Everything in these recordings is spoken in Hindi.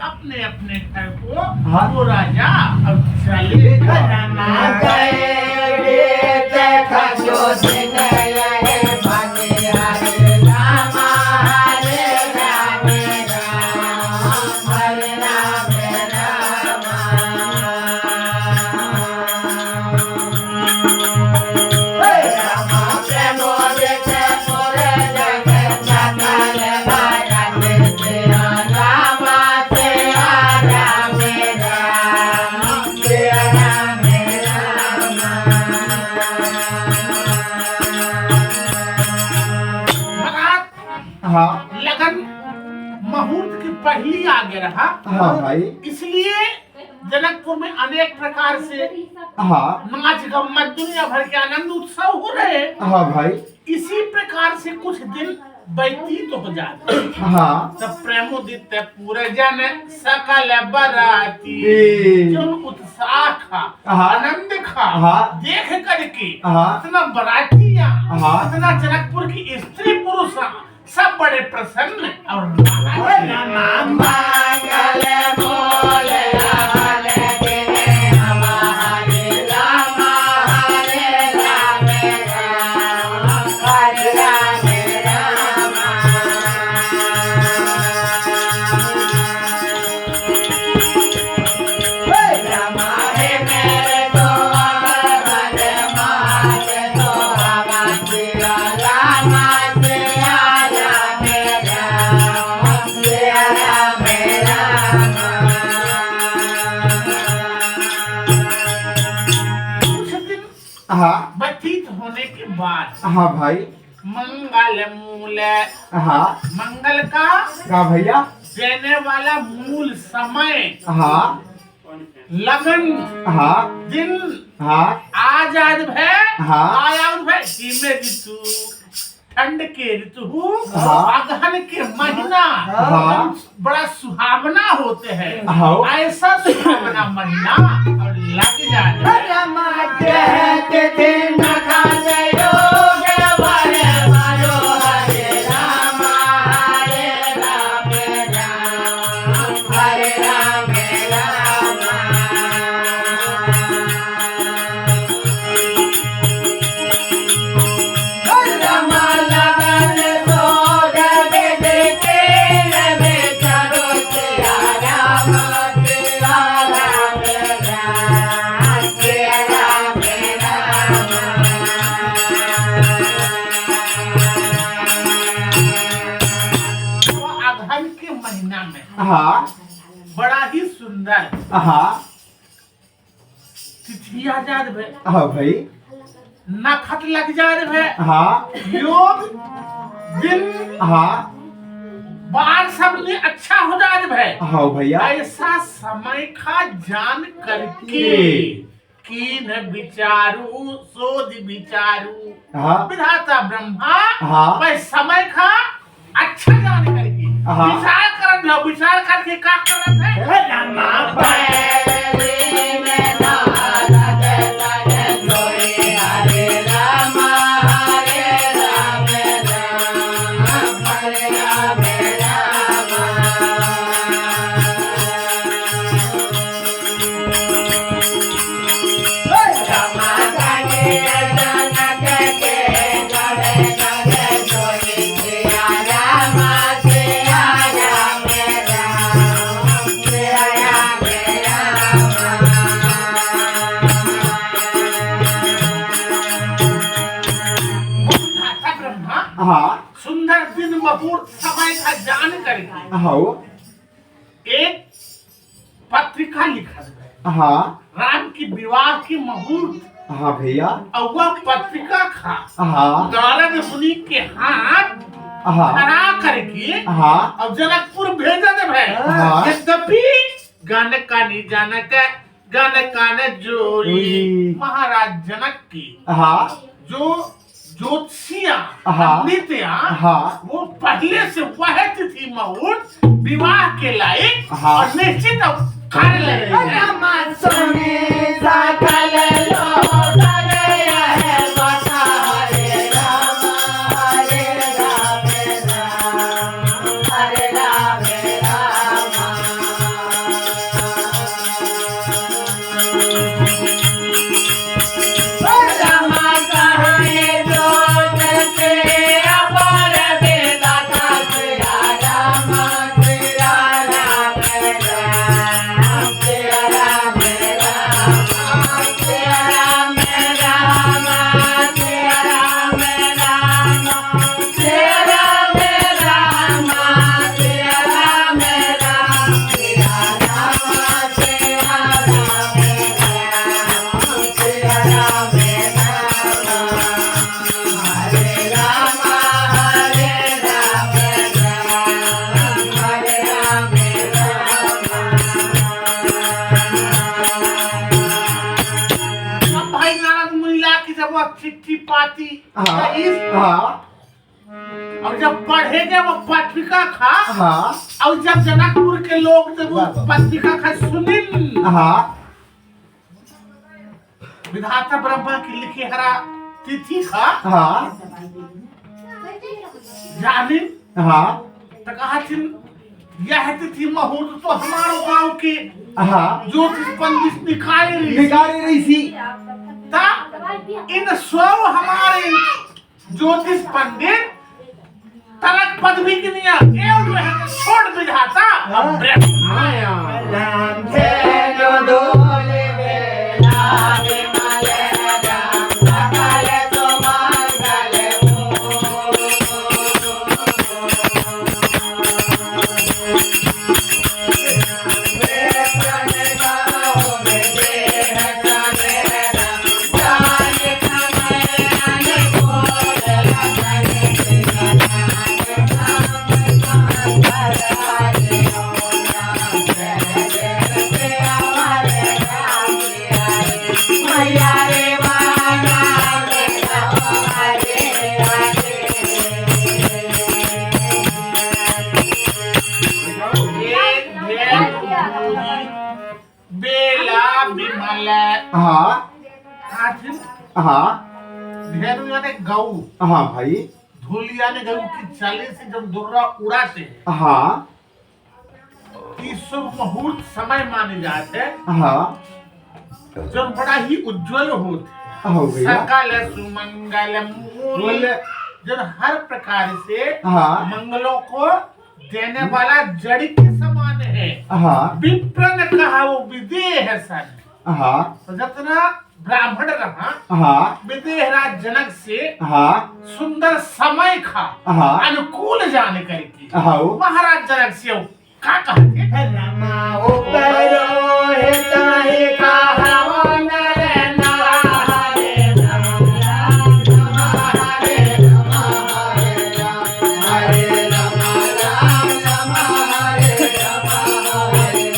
अपने अपने घर को वो राजा अब चले लगन मुहूर्त की पहली आगे रहा। हाँ भाई। इसलिए जनकपुर में अनेक प्रकार से हाँ नाच गम्मत दुनिया भर के आनंद उत्सव हो रहे। हाँ भाई। इसी प्रकार से कुछ दिन व्यतीत तो हो जाते। हाँ तब प्रेमोदित पूरे जन सकल बराती जो उत्साह खा आनंद खा देख करके इतना बरातियां इतना जनकपुर की स्त्री पुरुष सब बड़े प्रसन्न और नाम व्यतीत होने के बाद हाँ भाई मंगल मूल मंगल का भैया देने वाला मूल समय लगन दिन आजाद आयाद में ऋतु ठंड के ऋतु अगहन के महीना बड़ा सुहावना होते हैं। ऐसा सुहावना महीना और लग जाए बड़ा ही सुंदर तिथि आजाद भाई नखत लग जा रहे योग दिन बार सब ने अच्छा हो जा रहे भैया। ऐसा समय का जान करके कीन विचारू शोध विचारू विधाता ब्रह्मा वह समय का अच्छा जान करके विचार करके क्या करत है सुंदर दिन मुहूर्त समय का जान करके एक पत्रिका लिखा राम की विवाह की मुहूर्त भैया। और वह पत्रिका नारद मुनि के हाथ खड़ा करके और जनकपुर भेजा दे भाई। यद्यपि गान कानी जोड़ी महाराज जनक की जो ज्योतिषिया नित्या वो पहले से वह तिथि मुहूर्त विवाह के लायक और निश्चित कर पाती हाँ रईस। हाँ और जब पढ़ेंगे वो पत्रिका खा, हाँ और जब जनकपुर के लोग जब वो पत्रिका खा सुनिल, हाँ विधाता ब्रह्मा की लिखी हरा तिथि खा हाँ जानी, हाँ तो कहा यह तिथि मुहूर्त तो हमारे गांव के हाँ ज्योतिष पंडित निकाले रही सी। ता इन स्व हमारे ज्योतिष पंडित तलक पदवी की निया एवं रहे छोड़ विधाता अब ब्रह्मा राम थे जो दोले बेला विमले राम सकल सुमंगल बेला विमल हाँ खातिर हाँ धेनु यानी गौ, हाँ भाई धूलिया ने गौ की चाली से जब दुर्रा उड़ाते हैं हाँ कि शुभ मुहूर्त समय माने जाते हैं, हाँ जो बड़ा ही उज्जवल होते हो गया सकल सुमंगल मूल, जब हर प्रकार से हाँ मंगलों को देने वाला जड़ के समान है। हाँ विप्र ने कहा वो विदेह सन, हाँ तो जितना ब्राह्मण रहा हाँ विदेह राज जनक से हाँ सुंदर समय खा हाँ अनुकूल जाने करके हाँ महाराज जनक से क्या कहते रमा उपरो हिताहि कहावो नर नारे नमः हरे नमः हरे नमः राम नमः हरे नमः हरे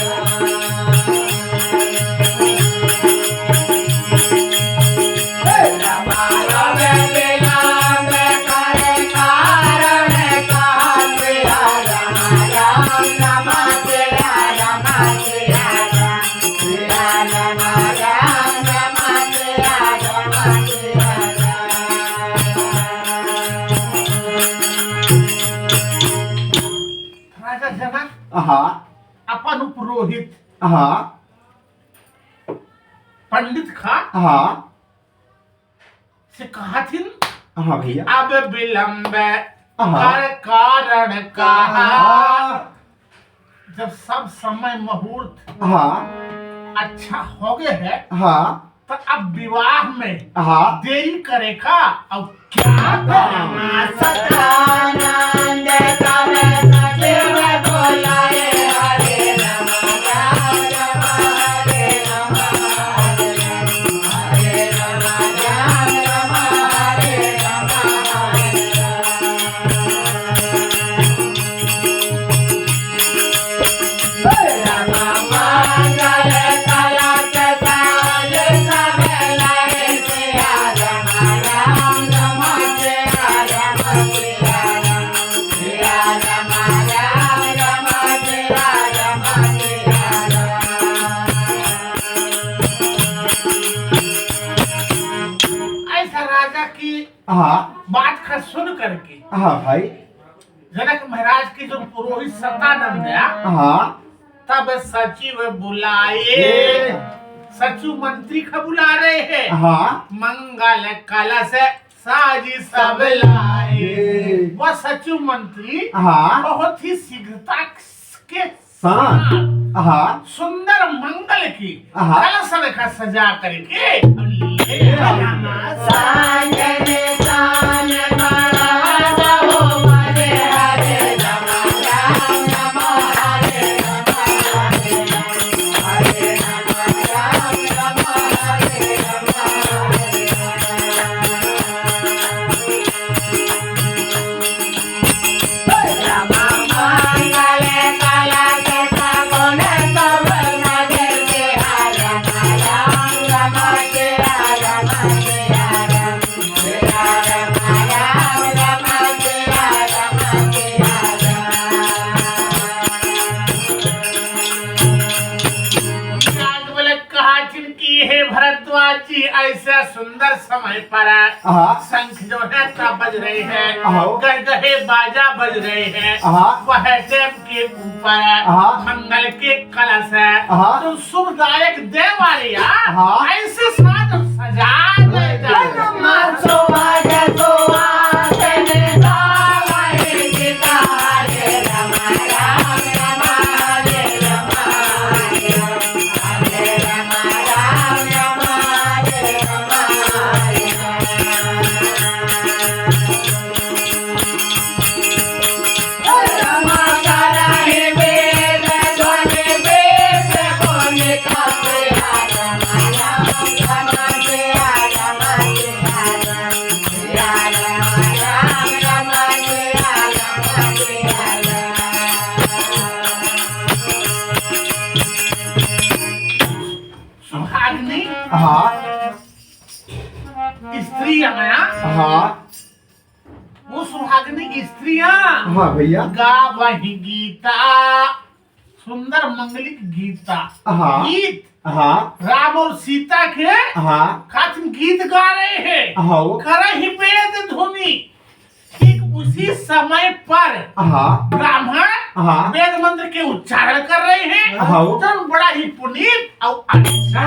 राजा जनक हाँ अपन पुरोहित हाँ पंडित खा हाँ से कहा थी हाँ भैया अब विलंब हाँ। कर कारण कहा, हाँ जब सब समय मुहूर्त हाँ अच्छा हो गए है हाँ तो अब विवाह में हाँ देरी करेगा। अब क्या करना सतानंद करे सचिव बोलाए हरे नमः राम हरे नमः हरे नमः राम हरे ऐसा राजा की हाँ बात का सुन करके हाँ भाई जनक महाराज की जो पुरोहित सतानंद है हाँ तब सचिव बुलाए, सचिव मंत्री का बुला रहे हैं। हाँ मंगल कलश साजी सब लाए। वह सचिव मंत्री हाँ बहुत ही शीघ्रता के साथ हाँ सुंदर मंगल की हाँ। कलश रेखा सजा करके ले आना। ऐसे सुंदर समय पर शंख जो है तब बज रहे हैं, गहे बाजा बज रहे हैं, वह टेप के ऊपर मंगल के कलश है, तो शुभदायक देवालिया ऐसे साज सजा वो सुहागनी स्त्रियां भैया गा वही गीता, सुंदर मंगलिक गीता, गीत राम और सीता के खातिर गीत गा रहे हैं, कर ही वेद ध्वनि। ठीक उसी समय पर ब्राह्मण वेद मंत्र के उच्चारण कर रहे हैं, तो बड़ा ही पुनीत और अच्छा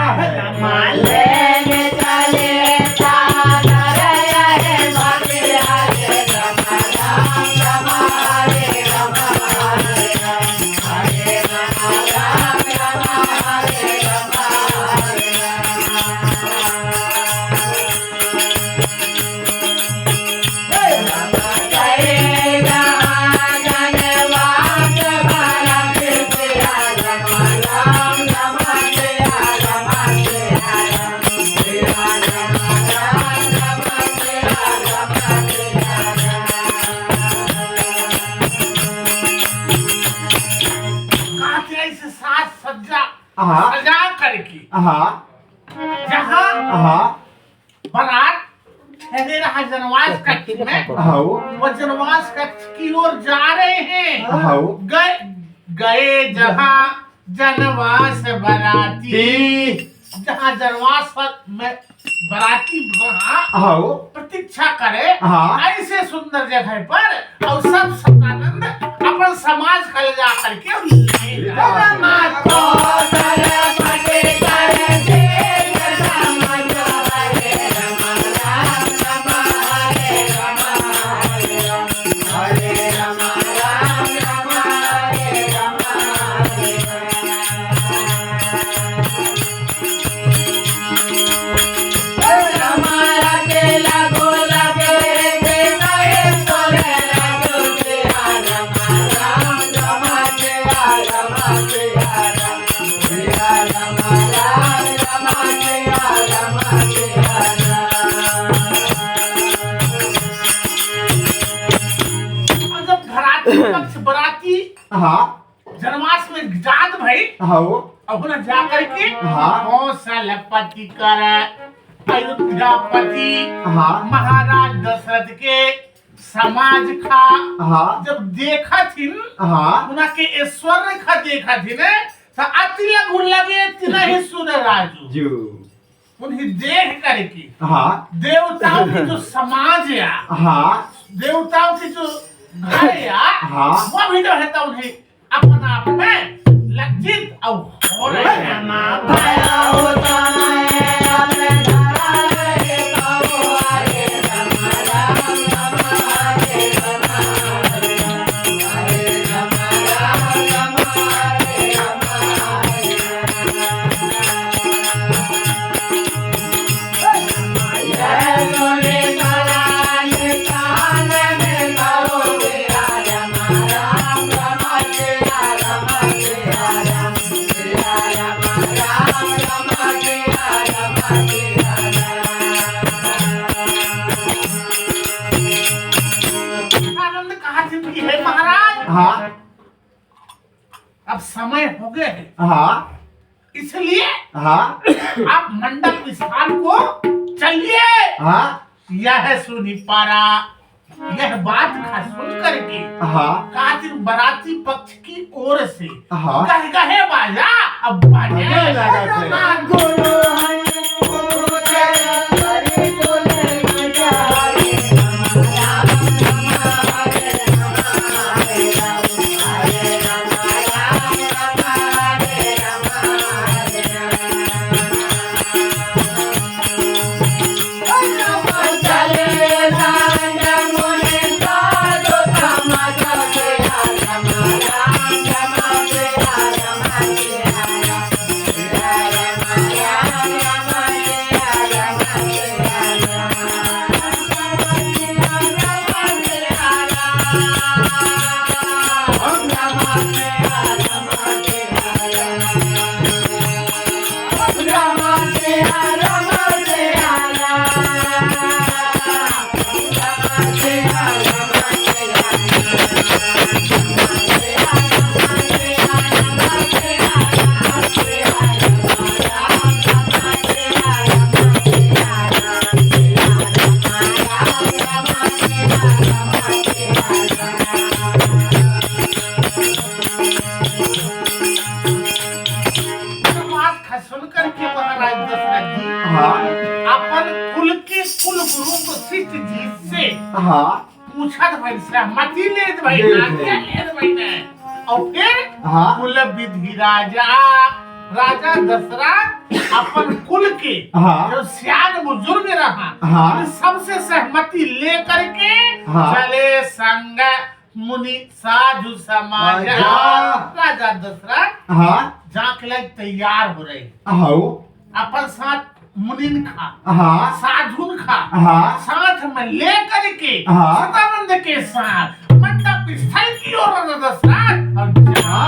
सजा करके जहाँ बारात ठहरे रहा जनवास कक्ष में, वो जनवास कक्ष की ओर जा रहे हैं। गए जहाँ जनवास बराती, जहाँ जनवास में बराती प्रतीक्षा करे ऐसे सुंदर जगह पर, और सब सतानंद अपन समाज खल जा करके बराती जनवास में जात भाई, अब जा करके कौशलपति कर अयोध्यापति महाराज दशरथ के समाज खा जब देखा थी उन्हें के ऐश्वर्य खा देखा थी ने, तो अति लगू लगे तिना ही सुन राजू उन्हें देख करके देवताओं की जो समाज या देवताओं की जो घर या वो भी जो है तो उन्हें अपना आप में लज्जित और हो रहे अब समय हो गए हैं, इसलिए आप मंडप स्थान को चलिए। यह सुनी पारा, यह बात का सुन करके कातिल बराती पक्ष की ओर से गहे बाजा अब बाजे सुनकर के महाराज दशरथ जी अपन कुल के कुल गुरु वशिष्ठ जी से पूछत भाई सहमति लेत भाई ना क्या लेत भाई ने और फिर कुल विधि राजा दशरथ अपन कुल के जो सियान बुजुर्ग रहा सबसे सहमति लेकर के चले संग मुनि साधु समाज राजा दशरथ जाके लायक तैयार हो रहे अपन साथ मुनिन खा साधुन खा साथ में लेकर के सदानंद के साथ मंडप स्थल की ओर दशरथ और